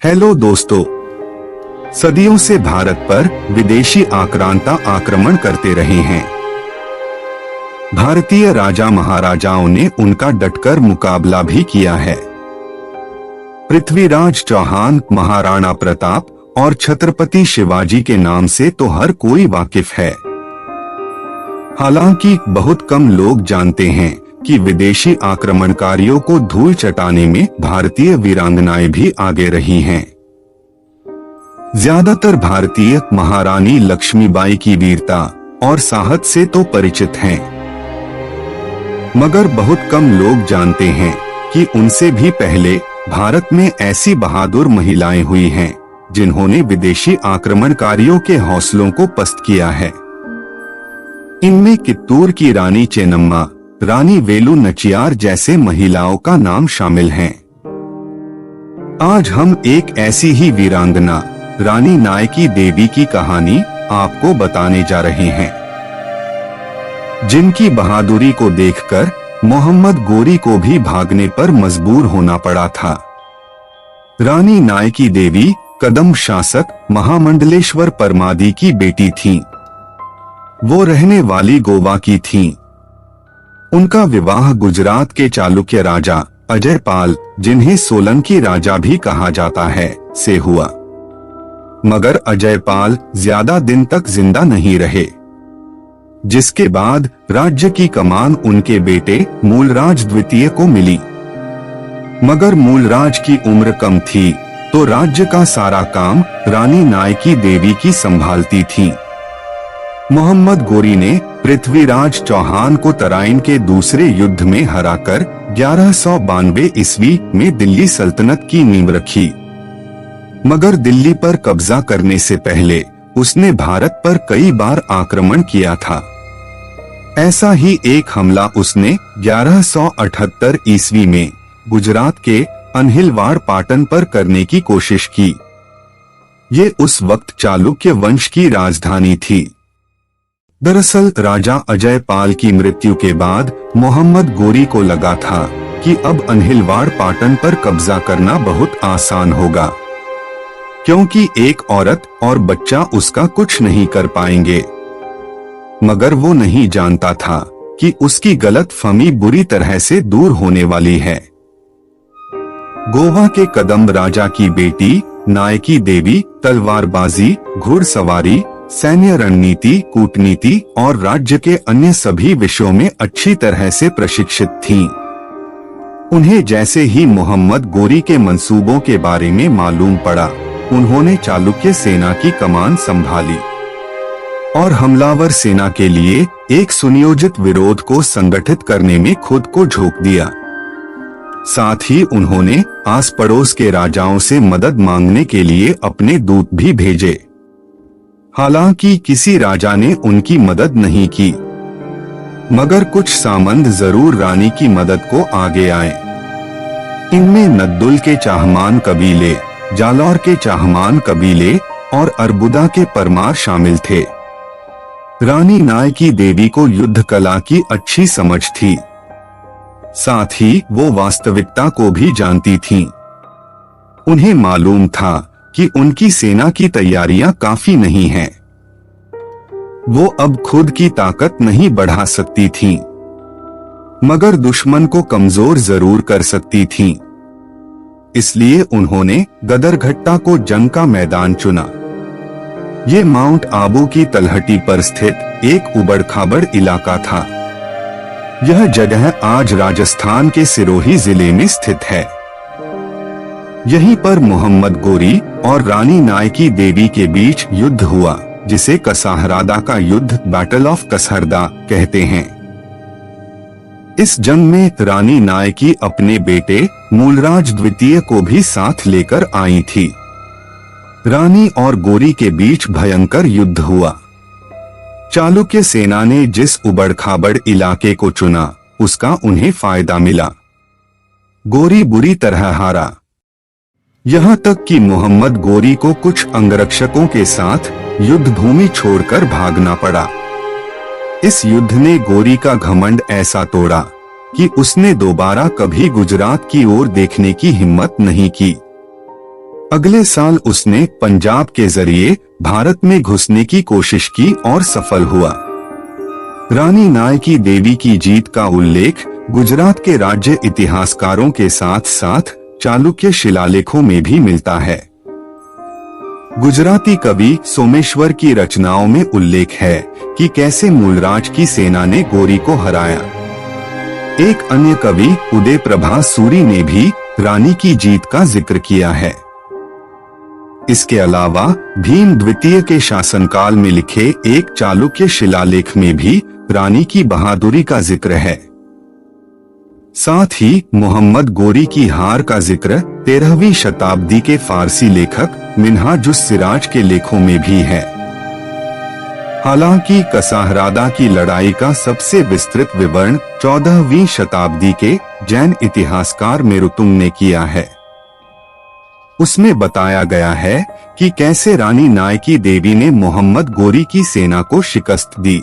Hello दोस्तों, सदियों से भारत पर विदेशी आक्रांता आक्रमण करते रहे हैं। भारतीय राजा महाराजाओं ने उनका डटकर मुकाबला भी किया है। पृथ्वीराज चौहान, महाराणा प्रताप और छत्रपति शिवाजी के नाम से तो हर कोई वाकिफ है। हालांकि बहुत कम लोग जानते हैं कि विदेशी आक्रमणकारियों को धूल चटाने में भारतीय वीरांगनाएं भी आगे रही हैं। ज्यादातर भारतीय महारानी लक्ष्मीबाई की वीरता और साहस से तो परिचित हैं, मगर बहुत कम लोग जानते हैं कि उनसे भी पहले भारत में ऐसी बहादुर महिलाएं हुई हैं जिन्होंने विदेशी आक्रमणकारियों के हौसलों को पस्त किया है। इनमें कित्तूर की रानी चेन्नम्मा, रानी वेलु नचियार जैसे महिलाओं का नाम शामिल है। आज हम एक ऐसी ही वीरांगना रानी नायकी देवी की कहानी आपको बताने जा रहे हैं, जिनकी बहादुरी को देखकर मोहम्मद गोरी को भी भागने पर मजबूर होना पड़ा था। रानी नायकी देवी कदम शासक महामंडलेश्वर परमादी की बेटी थीं। वो रहने वाली गोवा की थीं। उनका विवाह गुजरात के चालुक्य राजा अजयपाल, जिन्हें सोलंकी राजा भी कहा जाता है, से हुआ। मगर अजयपाल ज्यादा दिन तक जिंदा नहीं रहे, जिसके बाद राज्य की कमान उनके बेटे मूलराज द्वितीय को मिली। मगर मूलराज की उम्र कम थी, तो राज्य का सारा काम रानी नायकी देवी की संभालती थीं। मोहम्मद गोरी ने पृथ्वीराज चौहान को तराइन के दूसरे युद्ध में हराकर 1192 ईस्वी में दिल्ली सल्तनत की नींव रखी। मगर दिल्ली पर कब्जा करने से पहले उसने भारत पर कई बार आक्रमण किया था। ऐसा ही एक हमला उसने 1178 ईस्वी में गुजरात के अनहिलवाड़ पाटन पर करने की कोशिश की। ये उस वक्त चालुक्य वंश की राजधानी थी। दरअसल राजा अजयपाल की मृत्यु के बाद मोहम्मद गोरी को लगा था कि अब अनहिलवाड़ पाटन पर कब्जा करना बहुत आसान होगा, क्योंकि एक औरत और बच्चा उसका कुछ नहीं कर पाएंगे। मगर वो नहीं जानता था कि उसकी गलतफहमी बुरी तरह से दूर होने वाली है। गोवा के कदम राजा की बेटी नायकी देवी तलवारबाजी, घुड़सवारी, सैन्य रणनीति, कूटनीति और राज्य के अन्य सभी विषयों में अच्छी तरह से प्रशिक्षित थीं। उन्हें जैसे ही मोहम्मद गोरी के मंसूबों के बारे में मालूम पड़ा, उन्होंने चालुक्य सेना की कमान संभाली और हमलावर सेना के लिए एक सुनियोजित विरोध को संगठित करने में खुद को झोंक दिया। साथ ही उन्होंने आस पड़ोस के राजाओं से मदद मांगने के लिए अपने दूत भी भेजे। हालांकि किसी राजा ने उनकी मदद नहीं की, मगर कुछ सामंत जरूर रानी की मदद को आगे आए। इनमें नद्दुल के चाहमान कबीले, जालौर के चाहमान कबीले और अरबुदा के परमार शामिल थे। रानी नायकी देवी को युद्ध कला की अच्छी समझ थी, साथ ही वो वास्तविकता को भी जानती थीं। उन्हें मालूम था कि उनकी सेना की तैयारियां काफी नहीं हैं। वो अब खुद की ताकत नहीं बढ़ा सकती थीं, मगर दुश्मन को कमजोर जरूर कर सकती थीं। इसलिए उन्होंने गदरघट्टा को जंग का मैदान चुना। ये माउंट आबू की तलहटी पर स्थित एक उबड़-खाबड़ इलाका था। यह जगह आज राजस्थान के सिरोही जिले में स्थित है। यहीं पर मोहम्मद गोरी और रानी नायकी देवी के बीच युद्ध हुआ, जिसे कसहरादा का युद्ध, बैटल ऑफ कसहरदा कहते हैं। इस जंग में रानी नायकी अपने बेटे मूलराज द्वितीय को भी साथ लेकर आई थी। रानी और गोरी के बीच भयंकर युद्ध हुआ। चालुक्य सेना ने जिस उबड़-खाबड़ इलाके को चुना, उसका उन्हें फायदा मिला। गोरी बुरी तरह हारा। यहाँ तक कि मोहम्मद गोरी को कुछ अंगरक्षकों के साथ युद्ध भूमि छोड़कर भागना पड़ा। इस युद्ध ने गोरी का घमंड ऐसा तोड़ा कि उसने दोबारा कभी गुजरात की ओर देखने की हिम्मत नहीं की। अगले साल उसने पंजाब के जरिए भारत में घुसने की कोशिश की और सफल हुआ। रानी नायकी देवी की जीत का उल्लेख गुजरात के राज्य इतिहासकारों के साथ साथ चालुक्य शिलालेखों में भी मिलता है। गुजराती कवि सोमेश्वर की रचनाओं में उल्लेख है कि कैसे मूलराज की सेना ने गोरी को हराया। एक अन्य कवि उदय प्रभा सूरी ने भी रानी की जीत का जिक्र किया है। इसके अलावा भीम द्वितीय के शासनकाल में लिखे एक चालुक्य शिलालेख में भी रानी की बहादुरी का जिक्र है। साथ ही मोहम्मद गोरी की हार का जिक्र 13वीं शताब्दी के फारसी लेखक मिन्हाजुस सिराज के लेखों में भी है। हालांकि कसाहरादा की लड़ाई का सबसे विस्तृत विवरण 14वीं शताब्दी के जैन इतिहासकार मेरुतुंग ने किया है। उसमें बताया गया है कि कैसे रानी नायकी देवी ने मोहम्मद गोरी की सेना को शिकस्त दी।